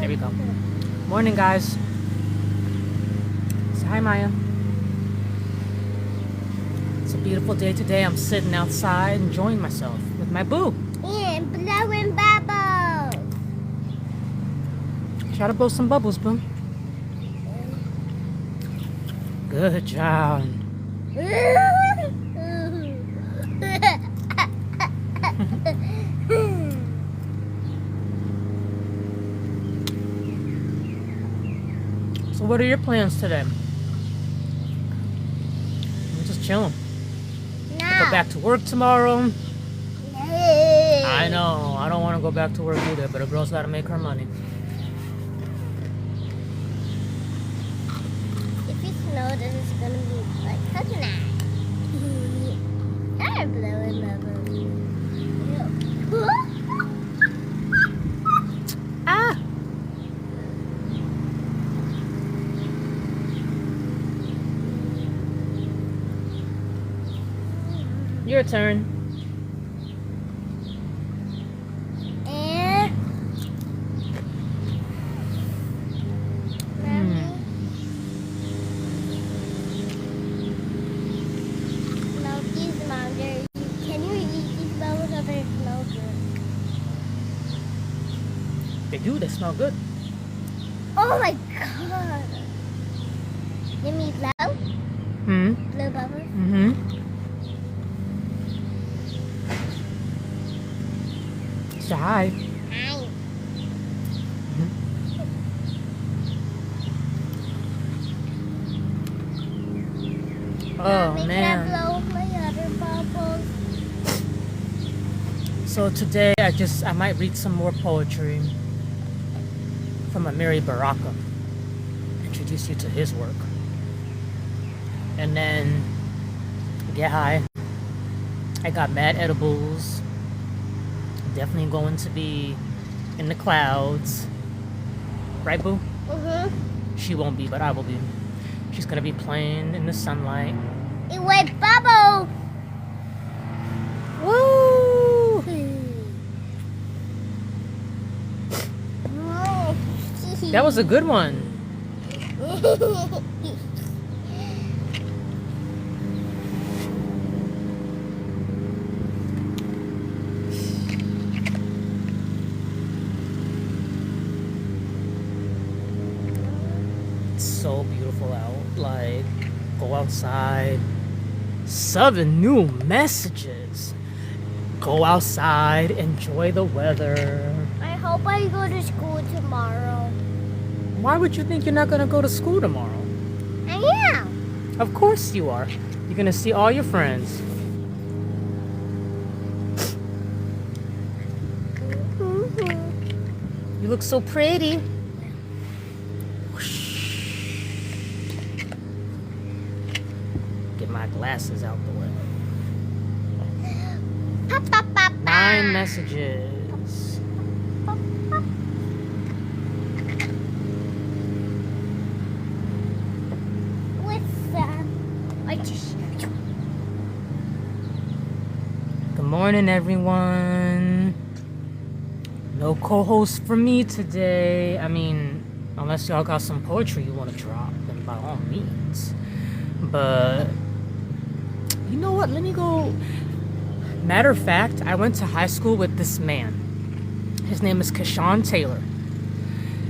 There we go. Morning, guys. Say hi, Maya. It's a beautiful day today. I'm sitting outside enjoying myself with my boo. And blowing bubbles. Try to blow some bubbles, boo. Good job. So what are your plans today? I'm just chilling. Go back to work tomorrow. I know. I don't want to go back to work either, but a girl's got to make her money. If it snows, then it's gonna be like coconut. I'm blowing bubbles. Ah! Your turn. And now these mountains. Can you eat these bubbles or they smell good? They do. They smell good. Oh my god! Let me blow. Blow bubbles. Say hi. Hi. Oh, Mommy, man. can I blow my other bubbles? So today I might read some more poetry from Amiri Baraka. Introduce you to his work. And then get high. I got mad edibles. Definitely going to be in the clouds. Right, boo? She won't be, but I will be. She's gonna be playing in the sunlight. It went bubble. Woo! That was a good one. It's so beautiful out. Like, go outside. 7 new messages. Go outside, enjoy the weather. I hope I go to school tomorrow. Why would you think you're not gonna go to school tomorrow? I am. Of course you are. You're gonna see all your friends. You look so pretty. Get my glasses out the way. Pop, pop, pop, 9 messages. What's that? I just. Good morning, everyone. No co-host for me today. I mean, unless y'all got some poetry you want to drop, then by all means. But you know what? Let me go. Matter of fact, I went to high school with this man. His name is Kashawn Taylor.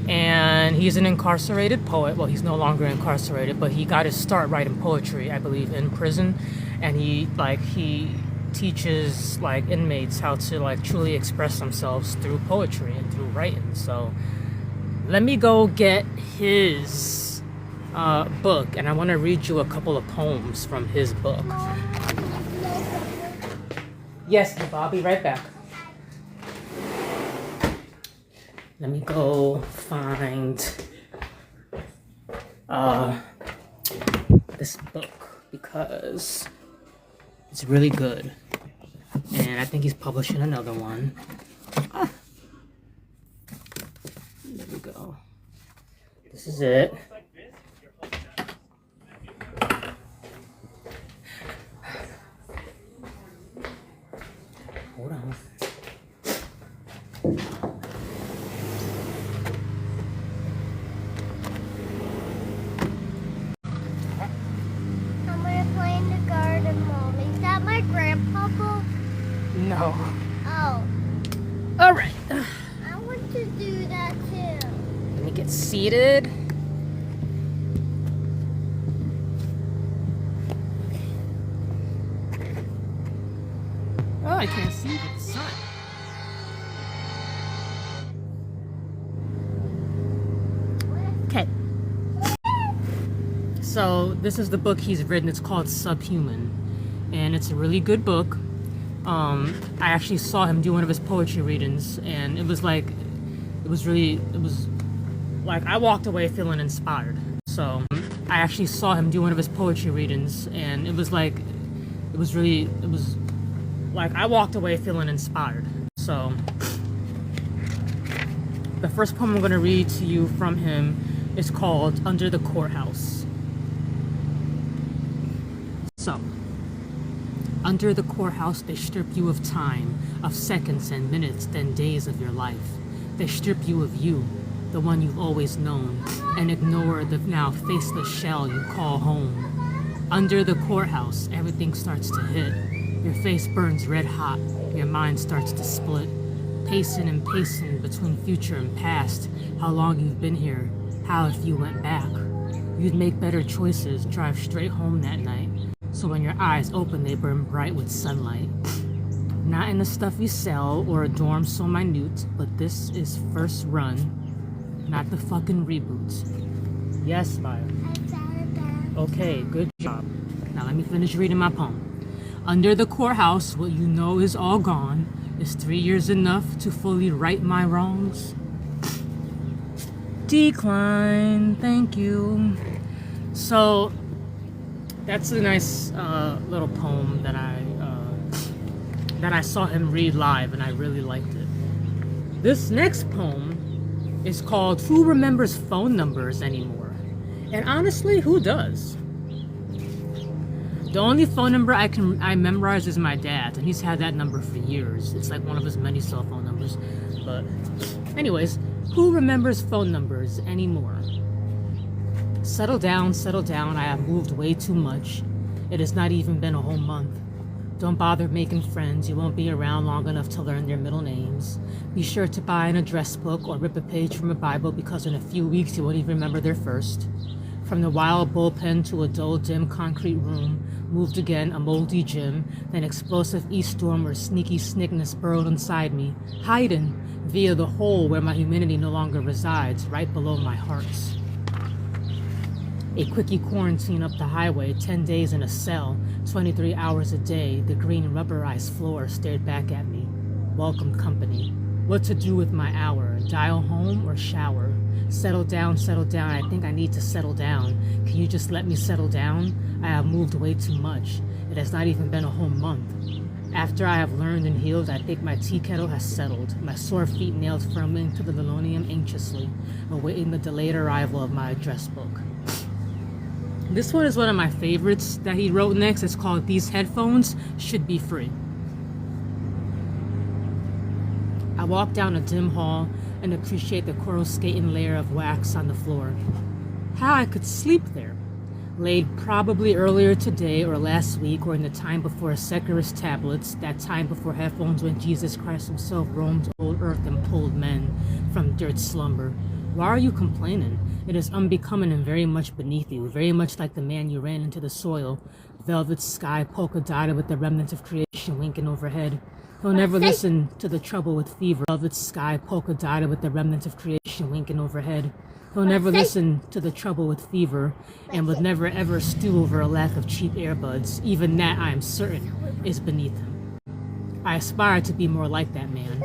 And he's an incarcerated poet. Well, he's no longer incarcerated, but he got his start writing poetry, I believe, in prison. And he teaches like inmates how to like truly express themselves through poetry and through writing. So let me go get his book, and I want to read you a couple of poems from his book. Yes, I'll be right back. Let me go find this book because it's really good. And I think he's publishing another one. There we go. This is it. Hold on. No. Oh, All right. I want to do that too. Let me get seated. Oh, I can't see with the sun. Okay. So this is the book he's written. It's called Subhuman, and it's a really good book. I actually saw him do one of his poetry readings, and it was like I walked away feeling inspired. So I actually saw him do one of his poetry readings, and it was like I walked away feeling inspired. So the first poem I'm going to read to you from him is called Under the Courthouse. So, under the courthouse, they strip you of time, of seconds and minutes, then days of your life. They strip you of you, the one you've always known, and ignore the now faceless shell you call home. Under the courthouse, everything starts to hit. Your face burns red hot, your mind starts to split. Pacing and pacing between future and past, how long you've been here, how if you went back. You'd make better choices, drive straight home that night. So when your eyes open, they burn bright with sunlight. Not in the stuff you sell or a dorm so minute, but this is first run, not the fucking reboot. Yes, Maya. Okay, good job. Now let me finish reading my poem. Under the courthouse, what you know is all gone. Is 3 years enough to fully right my wrongs? Decline, thank you. So that's a nice little poem that I saw him read live, and I really liked it. This next poem is called Who Remembers Phone Numbers Anymore? And honestly, who does? The only phone number I memorize is my dad's, and he's had that number for years. It's like one of his many cell phone numbers. But anyways, who remembers phone numbers anymore? Settle down, I have moved way too much. It has not even been a whole month. Don't bother making friends, you won't be around long enough to learn their middle names. Be sure to buy an address book or rip a page from a Bible, because in a few weeks you won't even remember their first. From the wild bullpen to a dull, dim concrete room, moved again, a moldy gym, then explosive east storm where sneaky snickness burrowed inside me, hiding via the hole where my humanity no longer resides, right below my hearts. A quickie quarantine up the highway, 10 days in a cell, 23 hours a day, the green rubberized floor stared back at me. Welcome company. What to do with my hour? Dial home or shower? Settle down, I think I need to settle down. Can you just let me settle down? I have moved way too much. It has not even been a whole month. After I have learned and healed, I think my tea kettle has settled, my sore feet nailed firmly into the linoleum anxiously, awaiting the delayed arrival of my address book. This one is one of my favorites that he wrote next. It's called These Headphones Should Be Free. I walk down a dim hall and appreciate the coruscating layer of wax on the floor. How I could sleep there. Laid probably earlier today or last week, or in the time before Secularist tablets, that time before headphones when Jesus Christ himself roamed old earth and pulled men from dirt slumber. Why are you complaining? It is unbecoming and very much beneath you, very much like the man you ran into the soil. Velvet sky polka dotted with the remnants of creation winking overhead. He'll never listen to the trouble with fever. Velvet sky polka dotted with the remnants of creation winking overhead. He'll never listen to the trouble with fever, and would never ever stew over a lack of cheap earbuds. Even that, I am certain, is beneath him. I aspire to be more like that man.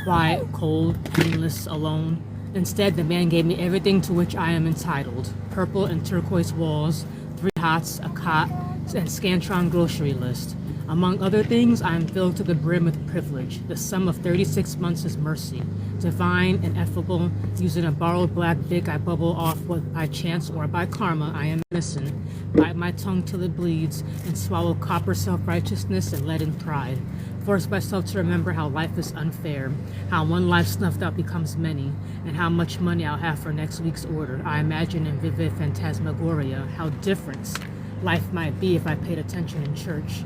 Quiet, cold, painless, alone. Instead, the man gave me everything to which I am entitled. Purple and turquoise walls, 3 hots, a cot, and Scantron grocery list. Among other things, I am filled to the brim with privilege. The sum of 36 months is mercy. Divine, ineffable, using a borrowed black Bic, I bubble off what by chance or by karma I am innocent. Bite my tongue till it bleeds, and swallow copper self-righteousness and leaden pride. Force myself to remember how life is unfair, how one life snuffed out becomes many, and how much money I'll have for next week's order. I imagine in vivid phantasmagoria how different life might be if I paid attention in church.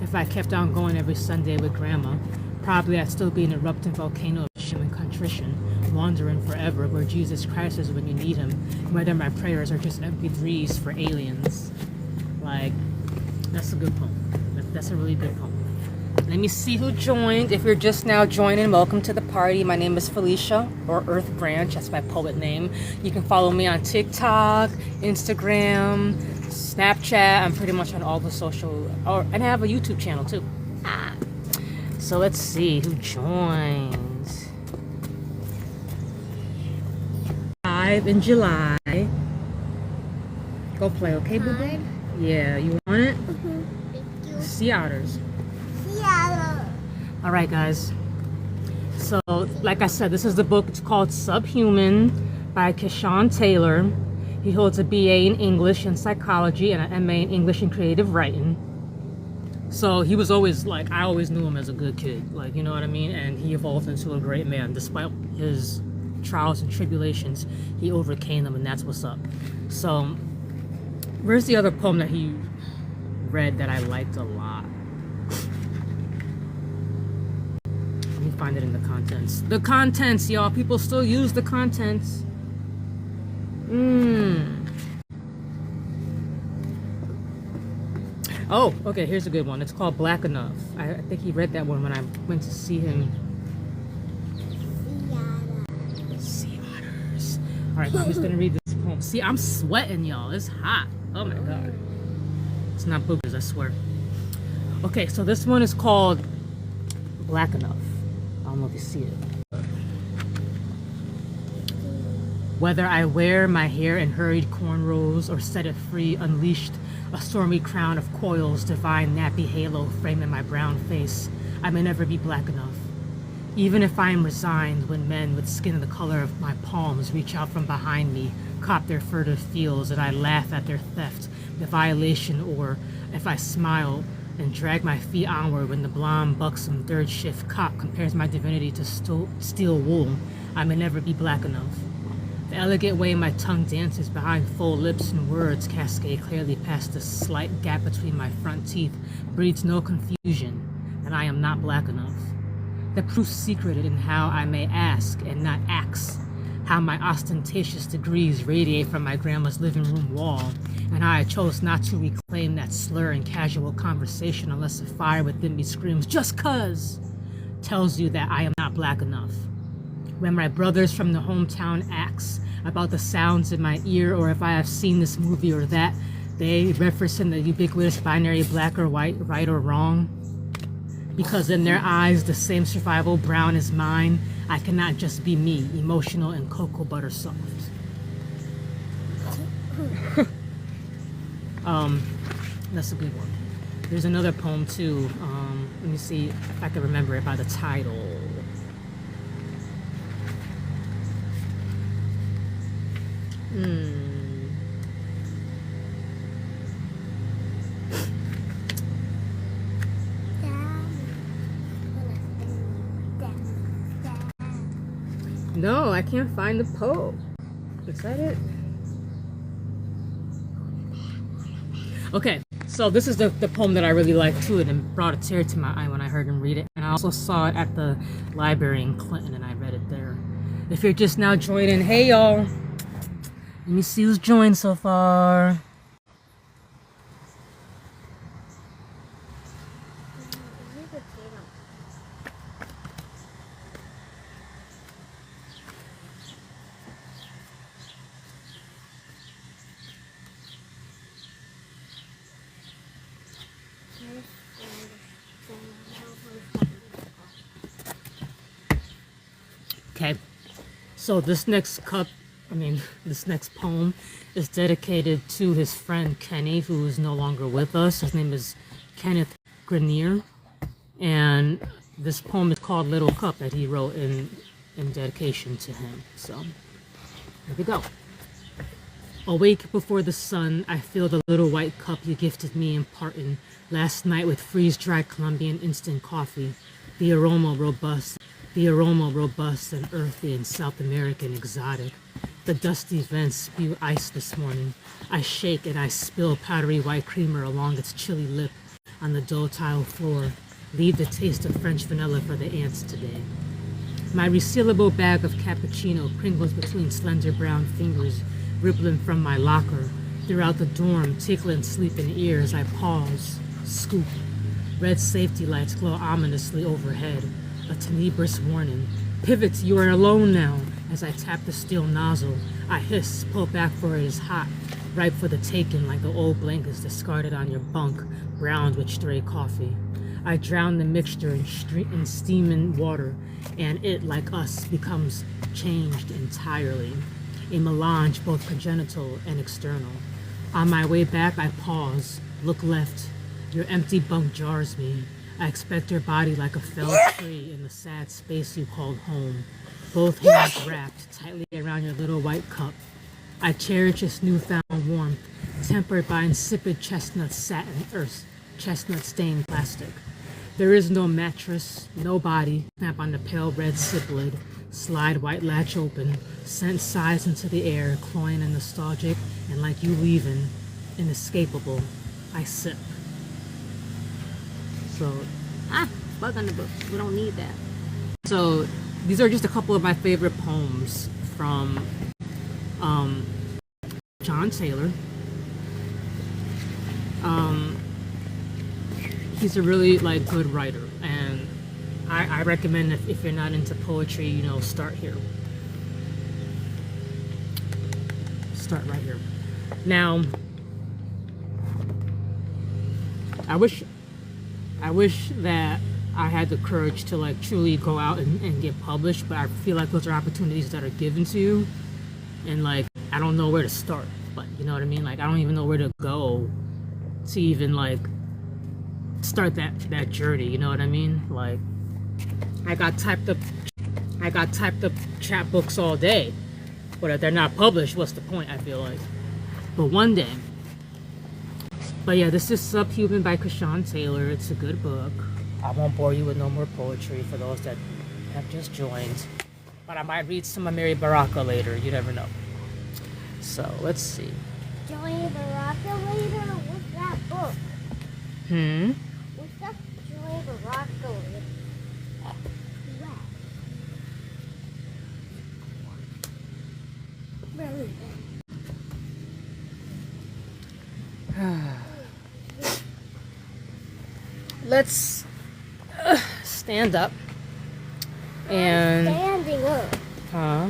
if I kept on going every Sunday with Grandma, probably I'd still be an erupting volcano of shame and contrition, wandering forever where Jesus Christ is when you need him, whether my prayers are just MP3s for aliens. Like, that's a good poem. That's a really good poem. Let me see who joined. If you're just now joining, welcome to the party. My name is Felicia, or Earth Branch. That's my poet name. You can follow me on TikTok, Instagram, Snapchat. I'm pretty much on all the social, and I have a YouTube channel too. So let's see who joined. 5 in July. Go play, okay, boo boo? Yeah, you want it? Thank you. Sea otters. Seattle. All right, guys. So, like I said, this is the book. It's called Subhuman by Keshawn Taylor. He holds a BA in English and Psychology and an MA in English and Creative Writing. So he was always like, I always knew him as a good kid, like, you know what I mean? And he evolved into a great man. Despite his trials and tribulations, he overcame them, and that's what's up. So, where's the other poem that he read that I liked a lot? Let me find it in the contents. The contents, y'all. People still use the contents. Oh, okay, here's a good one. It's called Black Enough. I think he read that one when I went to see him. Sea otters. All right, I'm just gonna read this poem. See, I'm sweating, y'all. It's hot. Oh my God. It's not boogers, I swear. Okay, so this one is called Black Enough. I don't know if you see it. Whether I wear my hair in hurried cornrows or set it free, unleashed a stormy crown of coils, divine nappy halo framing my brown face, I may never be black enough. Even if I am resigned when men with skin the color of my palms reach out from behind me, cop their furtive feels, and I laugh at their theft, the violation, or if I smile and drag my feet onward when the blonde, buxom third shift cop compares my divinity to steel wool, I may never be black enough. The elegant way my tongue dances behind full lips and words cascade clearly past the slight gap between my front teeth breeds no confusion that I am not black enough. The proof secreted in how I may ask and not ax, how my ostentatious degrees radiate from my grandma's living room wall, and how I chose not to reclaim that slur in casual conversation unless the fire within me screams, "Just cuz," tells you that I am not black enough. When my brothers from the hometown ask about the sounds in my ear, or if I have seen this movie or that, they reference in the ubiquitous binary black or white, right or wrong. Because in their eyes, the same survival brown is mine, I cannot just be me, emotional and cocoa butter soft. That's a good one. There's another poem too. Let me see if I can remember it by the title. No, I can't find the poem. Is that it? Okay, so this is the poem that I really liked too, and brought a tear to my eye when I heard him read it. And I also saw it at the library in Clinton, and I read it there. If you're just now joining, hey y'all. Let me see who's joined so far. Okay, so this next poem is dedicated to his friend Kenny, who is no longer with us. His name is Kenneth Grenier, and this poem is called Little Cup that he wrote in dedication to him. So, here we go. Awake before the sun, I feel the little white cup you gifted me in parting last night with freeze-dried Colombian instant coffee. The aroma robust and earthy and South American exotic. The dusty vents spew ice this morning. I shake and I spill powdery white creamer along its chilly lip. on the dull tile floor. Leave the taste of French vanilla for the ants today. My resealable bag of cappuccino crinkles between slender brown fingers, rippling from my locker. Throughout the dorm, tickling sleeping ears, I pause, scoop. Red safety lights glow ominously overhead. A tenebrous warning. Pivot, you are alone now. As I tap the steel nozzle, I hiss, pull back for it is hot. Ripe for the taking like the old blankets discarded on your bunk, browned with stray coffee. I drown the mixture in steaming water, and it, like us, becomes changed entirely. A melange both congenital and external. On my way back, I pause, look left. Your empty bunk jars me. I expect your body like a felled tree in the sad space you called home. Both hands wrapped tightly around your little white cup. I cherish its newfound warmth, tempered by insipid chestnut satin earth, chestnut stained plastic. There is no mattress, no body. Snap on the pale red sip lid, slide white latch open, scent sighs into the air, cloying and nostalgic, and like you leaving, inescapable. I sip. So, bug on the book. We don't need that. So, these are just a couple of my favorite poems from John Taylor. He's a really like good writer, and I recommend if you're not into poetry, you know, start here. Start right here. Now, I wish that I had the courage to like truly go out and get published, but I feel like those are opportunities that are given to you, and like I don't know where to start. But you know what I mean? Like I don't even know where to go to even like start that journey. You know what I mean? Like I got typed up chapbooks all day, but if they're not published, what's the point? I feel like. But one day. But yeah, this is Subhuman by Krishan Taylor. It's a good book. I won't bore you with no more poetry for those that have just joined. But I might read some of Mary Baraka later. You never know. So, let's see. Johnny Baraka later? What's that book? What's that Johnny Baraka later? Let's stand up and Standing up. huh?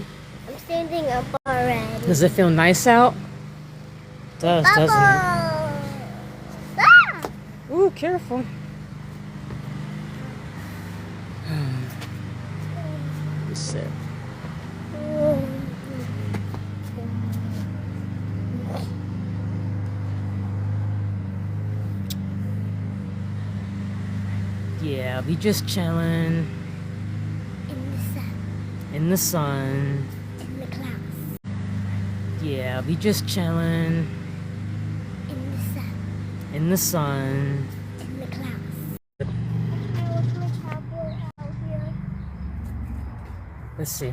I'm standing up already. Does it feel nice out? It does, doesn't it? Ah! Ooh, careful. Sit. Yeah, we just chilling In the sun. in the sun. In the clouds. Yeah, we just chilling In the sun. in the sun. In the clouds. I left my tablet out here. Let's see.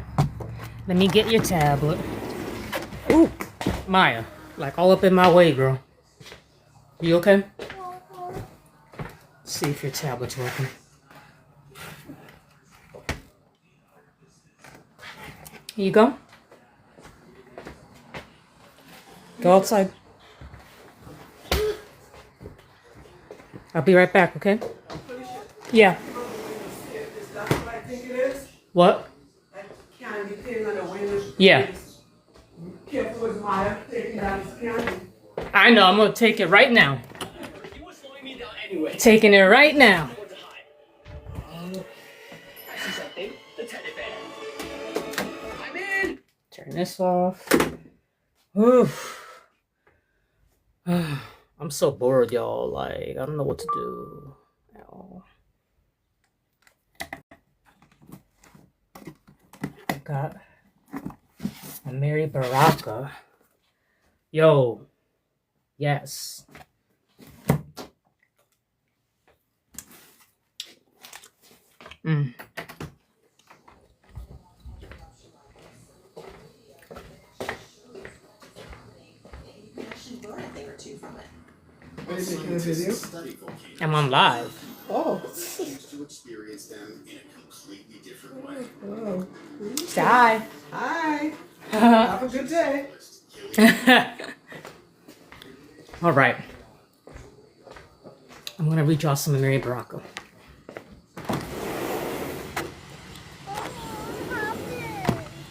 Let me get your tablet. Ooh, Maya, like all up in my way, girl. You okay? See if your tablet's working. Here you go. Go outside. I'll be right back, okay? Yeah. What? Yeah. Careful with Maya taking out his candy. I know, I'm gonna take it right now. You were slowing me down anyway. Taking it right now. I see something. The teddy bear. I'm in. Turn this off. Oof. I'm so bored, y'all. Like, I don't know what to do at all. I got a Mary Baraka. Yo. Yes. Mm. Actually learn a thing or two from it. Are you making a video? I'm on live. Oh. Oh. Say hi. Hi. Have a good day. All right. I'm gonna read y'all some Mary Baraka.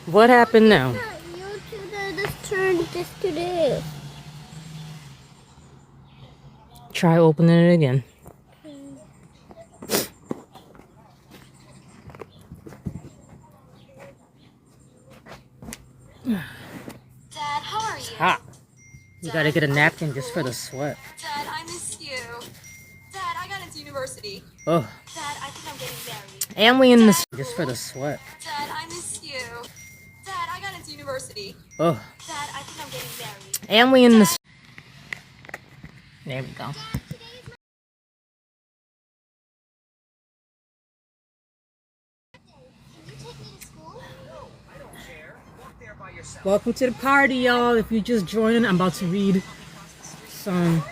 What happened now? You just turned this to this. Try opening it again. Dad, how are you? Hot. You gotta get a napkin just for the sweat. Dad, I miss you. Dad, I got into university. Oh. Dad, I think I'm getting married. And we in this just for the sweat. Dad, I miss you. Dad, I got into university. Oh. Dad, I think I'm getting married. And we in this. There we go. Welcome to the party, y'all. If you're just joining, I'm about to read some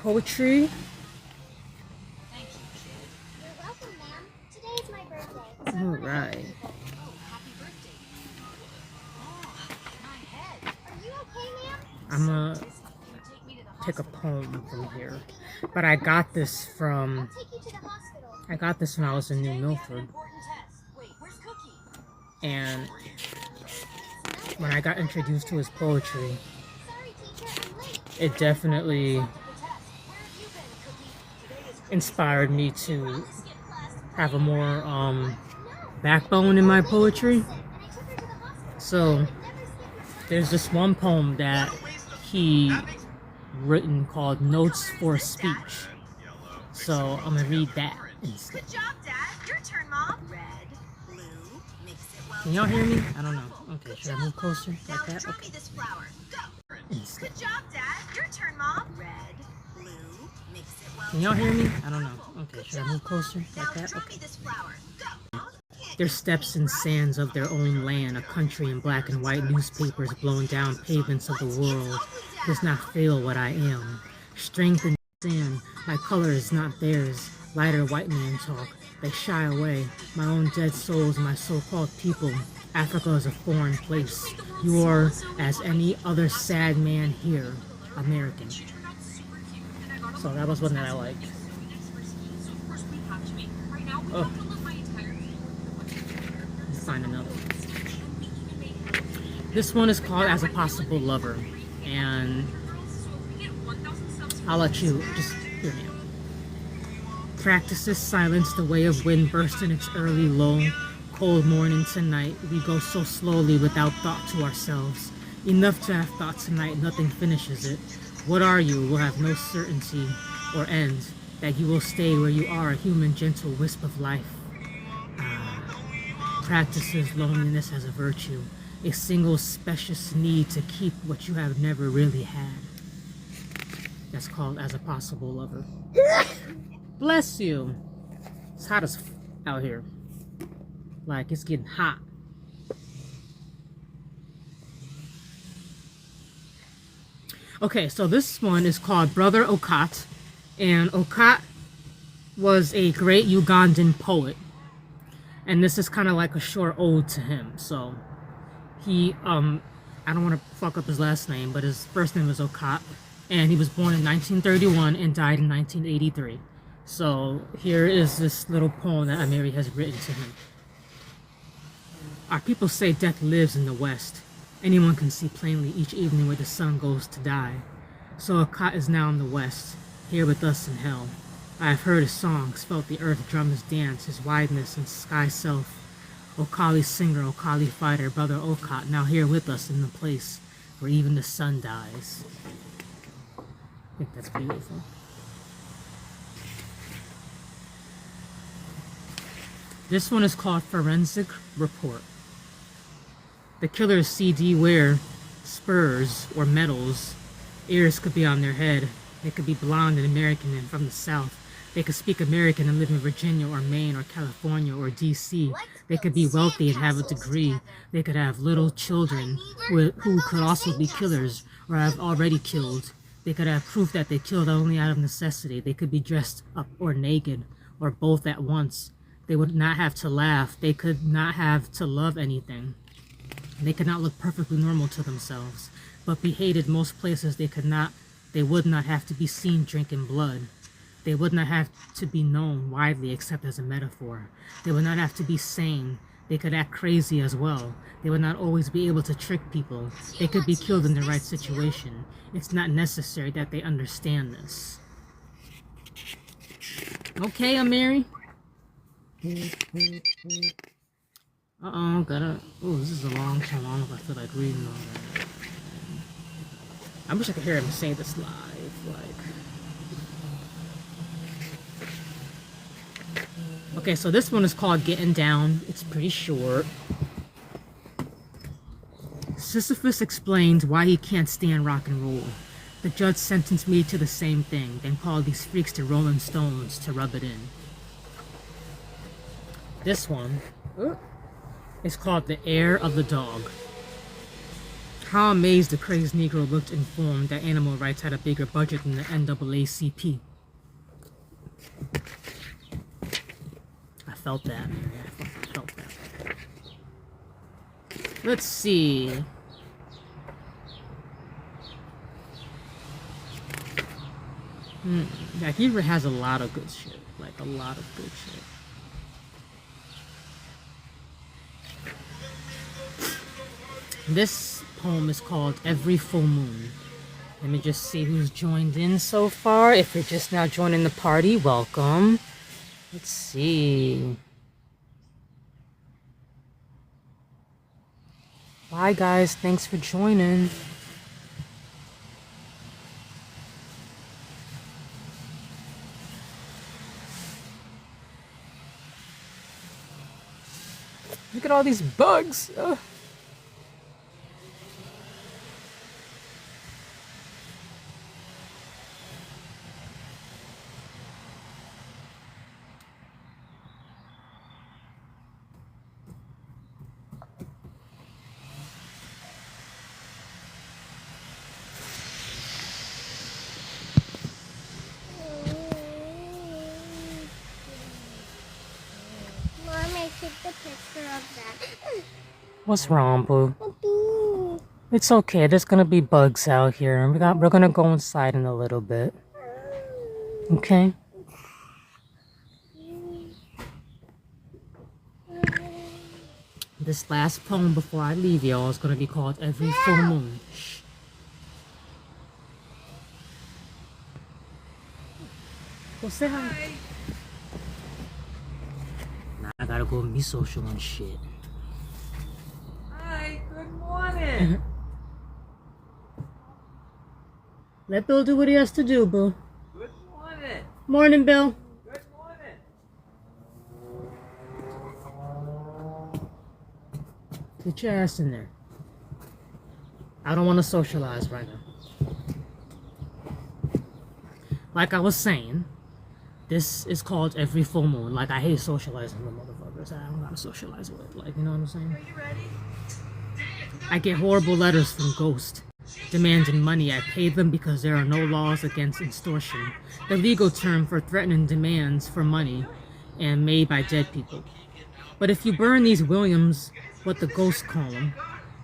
poetry. You're welcome, ma'am. Today is my birthday. All right. Are you okay, ma'am? I'm gonna pick a poem from here, but I got this from Take you to the hospital. I got this when I was in New Milford, Wait, where's Cookie? and when I got introduced to his poetry, Sorry, teacher, I'm late. it definitely inspired me to have a more backbone in my poetry. And I took her to the hospital. So there's this one poem that he written called Notes for Speech. So I'm gonna read that instead. Good job, Dad. Your turn, Mom. Red, blue, mix it well. Can y'all hear me? I don't know. Okay, should I move closer Now like that? draw Okay. me this flower. Go. Instead. Good job, Dad. Your turn, Mom. Red, blue, mix it well. Can y'all hear me? I don't know. Okay, should I move closer Now like that? draw Okay. me this flower. Go. Their steps in sands of their own land, a country in black and white newspapers blown down pavements of the world, does not feel what I am. Strength in sand, my color is not theirs. Lighter white man talk, they shy away. My own dead souls, my so-called people. Africa is a foreign place. You are, as any other sad man here, American. So that was one that I liked. Oh. Let's find another one. This one is called As a Possible Lover, and I'll let you just hear me out. Practices silence, the way of wind burst in its early low. Cold morning tonight, we go so slowly without thought to ourselves. Enough to have thought tonight, nothing finishes it. What are you will have no certainty or end, that you will stay where you are, a human gentle wisp of life. Practices loneliness as a virtue, a single specious need to keep what you have never really had. That's called As a Possible Lover. Bless you. It's hot as out here. Like, it's getting hot. Okay, so this one is called Brother Okat, and Okat was a great Ugandan poet, and this is kind of like a short ode to him. So he I don't want to fuck up his last name, but his first name is Okat, and he was born in 1931 and died in 1983. So here is this little poem that Amiri has written to him. Our people say death lives in the west. Anyone can see plainly each evening where the sun goes to die. So Okat is now in the west, here with us in hell. I have heard his songs, felt the earth drum his dance, his wideness and sky self. Okali singer, Okali fighter, brother Okat, now here with us in the place where even the sun dies. I think that's beautiful. This one is called Forensic Report. The killer's CD wear spurs or medals. Ears could be on their head. They could be blonde and American and from the South. They could speak American and live in Virginia or Maine or California or DC. They could be wealthy and have a degree. They could have little children who could also be killers or have already killed. They could have proof that they killed only out of necessity. They could be dressed up or naked or both at once. They would not have to laugh. They could not have to love anything. They could not look perfectly normal to themselves, but be hated most places. They would not have to be seen drinking blood. They would not have to be known widely except as a metaphor. They would not have to be sane. They could act crazy as well. They would not always be able to trick people. They could be killed in the right situation. It's not necessary that they understand this. Okay, Amiri. Oh, this is a long time. I don't know if I feel like reading all that. I wish I could hear him say this live. Okay, so this one is called Getting Down. It's pretty short. Sisyphus explains why he can't stand rock and roll. The judge sentenced me to the same thing, then called these freaks to Rolling Stones to rub it in. This one is called The Heir of the Dog. How amazed the crazed Negro looked informed that animal rights had a bigger budget than the NAACP. I felt that, man. I felt that. Let's see. Yeah, he has a lot of good shit. Like, a lot of good shit. This poem is called Every Full Moon. Let me just see who's joined in so far. If you're just now joining the party, welcome. Let's see. Bye, guys. Thanks for joining. Look at all these bugs. Ugh. Take the picture of that. What's wrong, boo? It's okay. There's gonna be bugs out here. We're gonna go inside in a little bit. Okay? This last poem before I leave y'all is gonna be called Every Full Moon. Shh. Well, say hi. I gotta go and be social and shit. Hi, good morning. Let Bill do what he has to do, Boo. Good morning. Morning, Bill. Good morning. Get your ass in there. I don't want to socialize right now. Like I was saying, this is called Every Full Moon. Like, I hate socializing with motherfuckers. I don't gotta socialize with. Like, you know what I'm saying? Are you ready? I get horrible letters from ghosts demanding money. I pay them because there are no laws against extortion, the legal term for threatening demands for money and made by dead people. But if you burn these Williams, what the ghosts call them,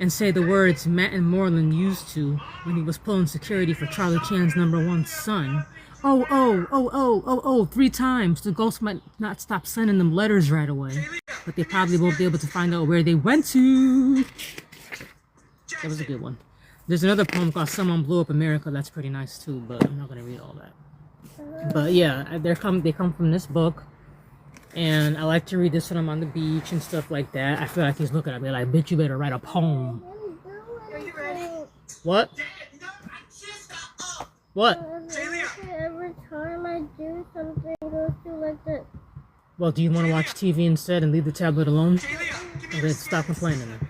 and say the words Matt and Moreland used to when he was pulling security for Charlie Chan's #1 son, oh, 3 times, the ghosts might not stop sending them letters right away, but they probably won't be able to find out where they went to. That was a good one. There's another poem called Someone Blew Up America that's pretty nice too, but I'm not gonna read all that. But yeah, they come from this book, and I like to read this when I'm on the beach and stuff like that. I feel like he's looking at me like, bitch, you better write a poem. Are you ready? What? What? Every time I do something, it goes through like this. Well, do you want to watch TV instead and leave the tablet alone? I'm gonna stop complaining then.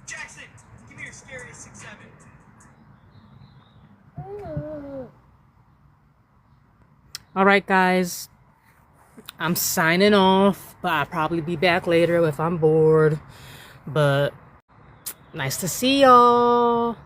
Jackson, give me your scariest 6-7. Alright, guys. I'm signing off, but I'll probably be back later if I'm bored. But nice to see y'all.